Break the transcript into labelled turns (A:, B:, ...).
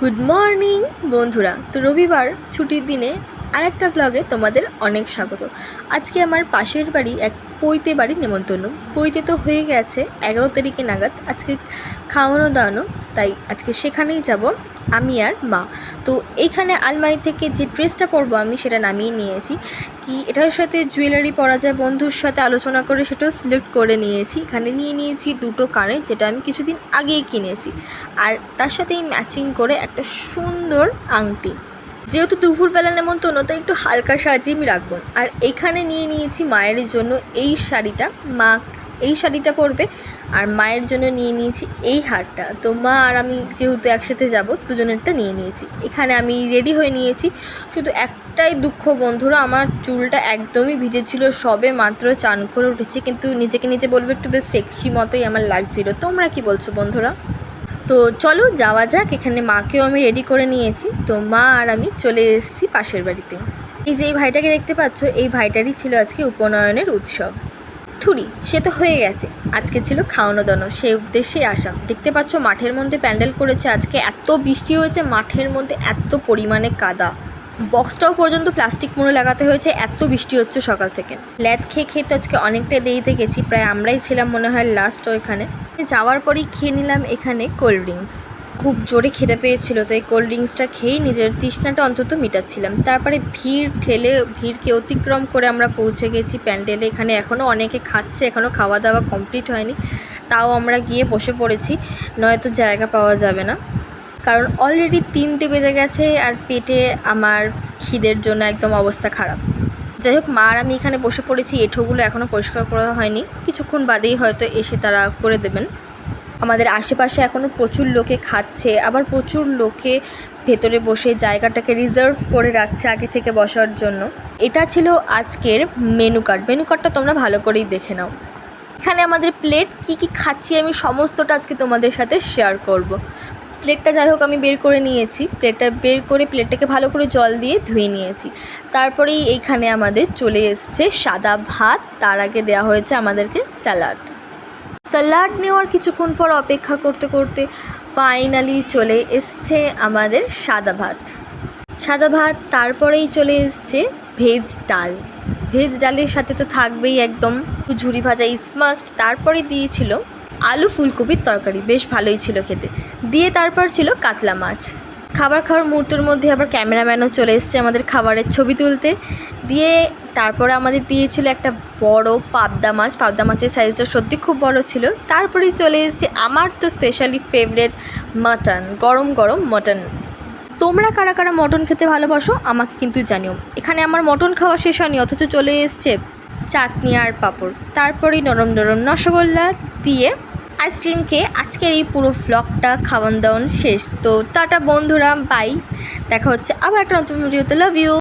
A: Good morning বন্ধুরা। তো রবিবার ছুটির দিনে আরেকটা ব্লগে তোমাদের অনেক স্বাগত। আজকে আমার পাশের বাড়ি এক পৈতে বাড়ির নেমন্তন্ন। পৈতে তো হয়ে গেছে 11 তারিখে নাগাদ, আজকে খাওয়ানো দাওয়ানো, তাই আজকে সেখানেই যাব আমি আর মা। তো এইখানে আলমারি থেকে যে ড্রেসটা পরবো আমি সেটা নামিয়ে নিয়েছি। কি এটার সাথে জুয়েলারি পরা যায় বন্ধুর সাথে আলোচনা করে সেটাও সিলেক্ট করে নিয়েছি। এখানে নিয়ে নিয়েছি দুটো কানের, যেটা আমি কিছুদিন আগেই কিনেছি, আর তার সাথেই ম্যাচিং করে একটা সুন্দর আংটি। যেহেতু দুপুরবেলা নেমন্তন্ন, তাই একটু হালকা সাজিয়ে আমি রাখবো। আর এখানে নিয়ে নিয়েছি মায়ের জন্য এই শাড়িটা, মা এই শাড়িটা পরবে, আর মায়ের জন্য নিয়ে নিয়েছি এই হারটা। তো মা আর আমি যেহেতু একসাথে যাব, দুজনেরটা নিয়ে নিয়েছি। এখানে আমি রেডি হয়ে নিয়েছি। শুধু একটাই দুঃখ বন্ধুরা, আমার চুলটা একদমই ভিজেছিল, সবে মাত্র চান করে উঠেছি, কিন্তু নিজেকে নিজে বলবো একটু বেশ সেক্সি মতোই আমার লাগছিল। তোমরা কি বলছো বন্ধুরা? তো চলো যাওয়া যাক। এখানে মাকেও আমি রেডি করে নিয়েছি। তো মা আর আমি চলে এসেছি পাশের বাড়িতে। এই যে এই ভাইটাকে দেখতে পাচ্ছ, এই ভাইটারই ছিল আজকে উপনয়নের উৎসব। থুরি সে তো হয়ে গেছে, আজকে ছিল খাওয়ানো দাওয়ানো, সেই উদ্দেশ্যে আসা। দেখতে পাচ্ছ মাঠের মধ্যে প্যান্ডেল করেছে। আজকে এত বৃষ্টি হয়েছে, মাঠের মধ্যে এত পরিমাণে কাদা, বক্সটাও পর্যন্ত প্লাস্টিক মুড়ে লাগাতে হয়েছে, এত বৃষ্টি হচ্ছে সকাল থেকে। ল্যাদ খেয়ে খেয়ে তো আজকে অনেকটাই দেরিতে গেছি, প্রায় আমরাই ছিলাম মনে হয় লাস্ট ওইখানে। যাওয়ার পরেই খেয়ে নিলাম এখানে কোল্ড ড্রিঙ্কস। খুব জোরে খেতে পেয়েছিল, তাই কোল্ড ড্রিঙ্কসটা খেয়েই নিজের তৃষ্ণাটা অন্তত মেটাচ্ছিলাম। তারপরে ভিড়কে অতিক্রম করে আমরা পৌঁছে গেছি প্যান্ডেলে। এখানে এখনও অনেকে খাচ্ছে, এখনও খাওয়া দাওয়া কমপ্লিট হয়নি, তাও আমরা গিয়ে বসে পড়েছি, নয়তো জায়গা পাওয়া যাবে না। কারণ অলরেডি 3টে বেজে গেছে, আর পেটে আমার খিদের জন্য একদম অবস্থা খারাপ। যাই হোক, মা আর আমি এখানে বসে পড়েছি। এঁঠোগুলো এখনও পরিষ্কার করা হয়নি, কিছুক্ষণ বাদেই হয়তো এসে তারা করে দেবেন। আমাদের আশেপাশে এখনও প্রচুর লোকে খাচ্ছে, আবার প্রচুর লোকে ভেতরে বসে জায়গাটাকে রিজার্ভ করে রাখছে আগে থেকে বসার জন্য। এটা ছিল আজকের মেনু কার্ডটা তোমরা ভালো করেই দেখে নাও। এখানে আমাদের প্লেট কী কী খাচ্ছি আমি সমস্তটা আজকে তোমাদের সাথে শেয়ার করব। প্লেটটা যাই হোক আমি বের করে নিয়েছি। প্লেটটাকে ভালো করে জল দিয়ে ধুয়ে নিয়েছি। তারপরেই এইখানে আমাদের চলে এসছে সাদা ভাত, তার আগে দেওয়া হয়েছে আমাদেরকে স্যালাড নেওয়ার কিছুক্ষণ পর অপেক্ষা করতে করতে ফাইনালি চলে এসছে আমাদের সাদা ভাত। তারপরেই চলে এসছে ভেজ ডালের সাথে তো থাকবেই একদম ঝুরি ভাজা ইজ মাস্ট। তারপরে দিয়েছিল আলু ফুলকপির তরকারি, বেশ ভালোই ছিল খেতে। দিয়ে তারপর ছিল কাতলা মাছ। খাবার খাওয়ার মুহূর্তের মধ্যে আবার ক্যামেরাম্যানও চলে এসছে আমাদের খাবারের ছবি তুলতে। দিয়ে তারপরে আমাদের দিয়েছিল একটা বড় পাবদা মাছের সাইজটা সত্যি খুব বড় ছিল। তারপরেই চলে এসছে আমার তো স্পেশালি ফেভারিট মাটন, গরম গরম মাটন। তোমরা কারা কারা মটন খেতে ভালোবাসো আমাকে কিন্তু জানিও। এখানে আমার মটন খাওয়া শেষ হয়নি, অথচ চলে এসছে চাটনি আর পাঁপড়। তারপরেই নরম নরম রসগোল্লা দিয়ে আইসক্রিম খেয়ে আজকের এই পুরো ভ্লগটা খাওয়ান দাওয়ান শেষ। তো টাটা বন্ধুরা, বাই, দেখা হচ্ছে আবার একটা নতুন ভিডিওতে। Love you.